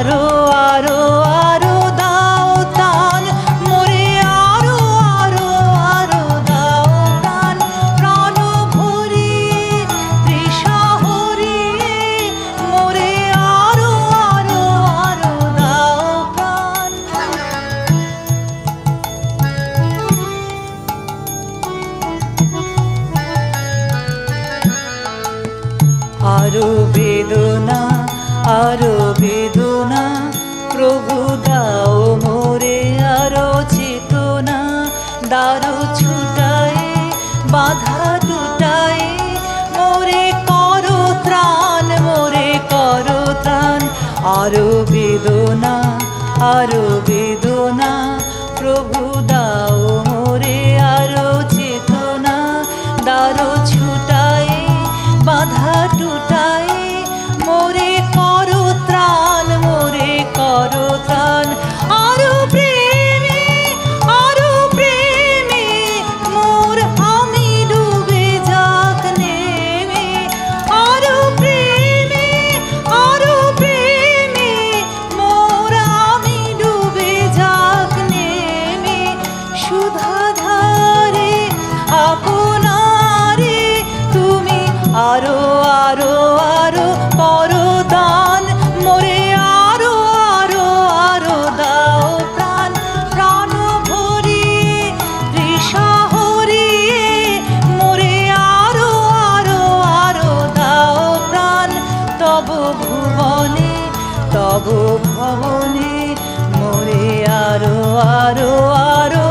আরো আরো আরো দাও তান মোরে আরো আরো আরো দাও প্রাণ প্রাণ ভরিয়ে তৃষা হরিয়ে মোরে আরো আরো আরো দাও প্রাণ। আরো বেদনা আরো বেদনা প্রভু দাও মোরে আরো চেতনা দারু ছুটায়ে বাধা টুটায়ে মোরে করো ত্রাণ মোরে করো ত্রাণ। আরো বেদনা আরো বেদনা প্রভু দাও মোরে আরো চেতনা দারু ছুটায়ে বাধা টুটায়ে মোরে করো ত্রাণ মোরে করো ত্রাণ। আরো প্রেমে মোর আমি ডুবে যাক নেমে আরো প্রেমে মোর আমি ডুবে যাক নেমে সুধাধারে আপনারে তুমি আরো আরো আরো করো দান মোরে আরো আরো আরো দাও প্রাণ প্রাণ ভরিয়ে তৃষা হরিয়ে মোরে আরো আরো আরো দাও প্রাণ। তব ভুবনে তব ভবনে মোরে আরো আরো আরো